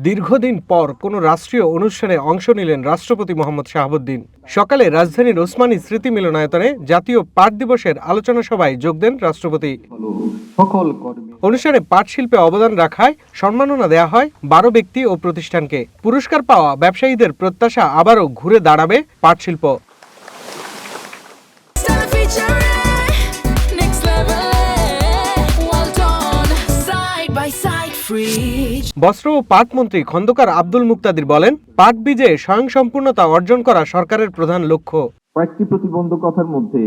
দীর্ঘদিন পর কোনো রাষ্ট্রীয় অনুষ্ঠানে অংশ নিলেন রাষ্ট্রপতি মোহাম্মদ শাহাবুদ্দিন। সকালে রাজধানীর ওসমানী স্মৃতি মিলনায়তনে জাতীয় পাট দিবসের আলোচনা সভায় যোগ দেন রাষ্ট্রপতি। অনুষ্ঠানে পাট শিল্পে অবদান রাখায় সম্মাননা দেয়া হয় 12 ব্যক্তি ও প্রতিষ্ঠানকে। পুরস্কার পাওয়া ব্যবসায়ীদের প্রত্যাশা আবারও ঘুরে দাঁড়াবে পাট শিল্প। বস্ত্র ও পাট মন্ত্রী খন্দকার আব্দুল মুক্তাদির বলেন, পাট বীজে স্বয়ংসম্পূর্ণতা অর্জন করা সরকারের প্রধান লক্ষ্য। কয়েকটি প্রতিবন্ধকতার মধ্যে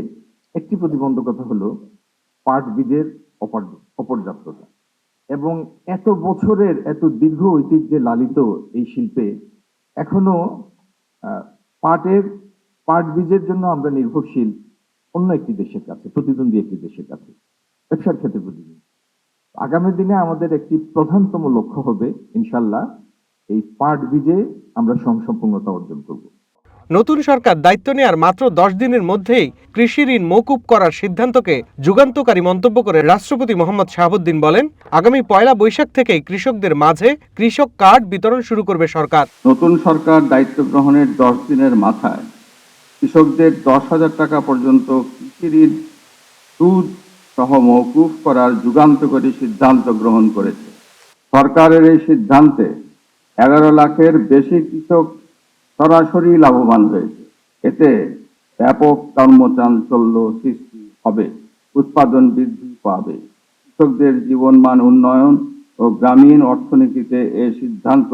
একটি প্রতিবন্ধকতা হলো পাট বীজের অপর্যাপ্ততা এবং এত বছরের এত দীর্ঘ ঐতিহ্যে লালিত এই শিল্পে এখনো পাট বীজের জন্য আমরা নির্ভরশীল অন্য একটি দেশের কাছে, প্রতিদ্বন্দ্বী একটি দেশের কাছে, ব্যবসার ক্ষেত্রে প্রতিদ্বন্দ্বী। আগামী দিনে আমাদের একটি প্রধানতম লক্ষ্য হবে ইনশাল্লাহ এই পাট বীজে আমরা স্বয়ংসম্পূর্ণতা অর্জন করব। নতুন সরকার দায়িত্ব নেয়ার মাত্র 10 দিনের মধ্যেই কৃষি ঋণ মওকুফ করার সিদ্ধান্তকে যুগান্তকারী মন্তব্য করে রাষ্ট্রপতি মোহাম্মদ শাহাবুদ্দিন বলেন, আগামী 1 বৈশাখ থেকে কৃষকদের মাঝে কৃষক কার্ড বিতরণ শুরু করবে সরকার। নতুন সরকার দায়িত্ব গ্রহণের 10 দিনের মাথায় কৃষকদের 10,000 টাকা পর্যন্ত কৃষি ঋণ সুদ সহ মওকুফ করার যুগান্তকারী সিদ্ধান্ত গ্রহণ করেছে। সরকারের এই সিদ্ধান্তে 11 লাখের বেশি কৃষক সরাসরি লাভবান হয়েছে। এতে ব্যাপক কর্মচাঞ্চল্য সৃষ্টি হবে, উৎপাদন বৃদ্ধি পাবে, কৃষকদের জীবনমান উন্নয়ন ও গ্রামীণ অর্থনীতিতে এই সিদ্ধান্ত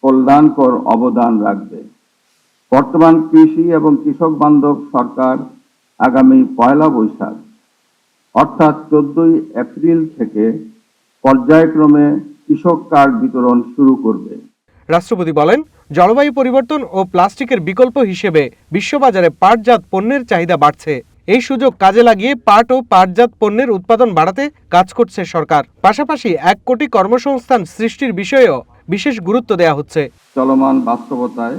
কল্যাণকর অবদান রাখবে। বর্তমান কৃষি এবং কৃষক বান্ধব সরকার আগামী 1 বৈশাখ অর্থাৎ 14 এপ্রিল থেকে পর্যায়ক্রমে কৃষক কার্ড বিতরণ শুরু করবে। রাষ্ট্রপতি বলেন, জলবায়ু পরিবর্তন ও প্লাস্টিকের বিকল্প হিসেবে বিশ্ববাজারে পাটজাত পণ্যের চাহিদা বাড়ছে। এই সুযোগ কাজে লাগিয়ে পাট ও পাটজাত পণ্যের উৎপাদন বাড়াতে কাজ করছে সরকার। পাশাপাশি 1 কোটি কর্মসংস্থান সৃষ্টির বিষয়েও বিশেষ গুরুত্ব দেওয়া হচ্ছে। চলমান বাস্তবতায়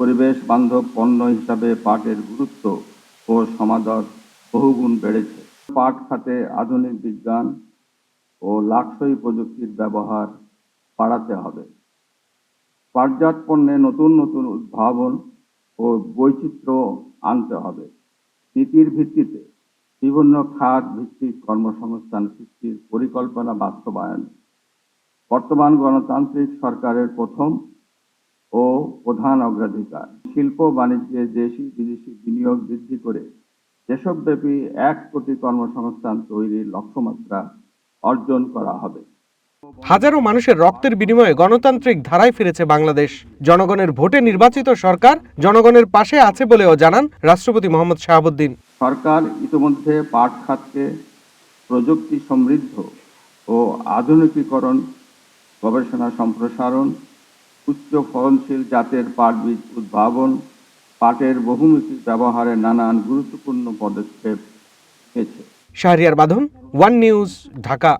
পরিবেশ বান্ধব পণ্য হিসাবে পাটের গুরুত্ব ও সমাদর বহুগুণ বেড়েছে। পাট খাতে আধুনিক বিজ্ঞান ও লাক্সই প্রযুক্তির ব্যবহার বাড়াতে হবে। পাটজাত পণ্যে নতুন নতুন উদ্ভাবন ও বৈচিত্র্য আনতে হবে। নীতির ভিত্তিতে বিভিন্ন খাত ভিত্তিক কর্মসংস্থান সৃষ্টির পরিকল্পনা বাস্তবায়ন বর্তমান গণতান্ত্রিক সরকারের প্রথম ও প্রধান অগ্রাধিকার। শিল্প বাণিজ্যে দেশি বিদেশি বিনিয়োগ বৃদ্ধি করে দেশব্যাপী 1 কোটি কর্মসংস্থান তৈরির লক্ষ্যমাত্রা অর্জন করা হবে। হাজারো মানুষের রক্তের বিনিময়ে গণতান্ত্রিক ধারায় ফিরেছে বাংলাদেশ। জনগণের ভোটে নির্বাচিত সরকার জনগণের পাশে আছে বলেও জানান রাষ্ট্রপতি মোহাম্মদ শাহাবুদ্দিন। সরকার ইতিমধ্যে পাট খাতকে প্রযুক্তি সমৃদ্ধ ও আধুনিকীকরণ, গবেষণা সম্প্রসারণ, উচ্চ ফলনশীল জাতের পাট বীজ উদ্ভাবন, পাটের বহুমুখী ব্যবহারে নানান গুরুত্বপূর্ণ পদক্ষেপ নিয়েছে। শাহরিয়ার বাঁধন, ওয়ান নিউজ, ঢাকা।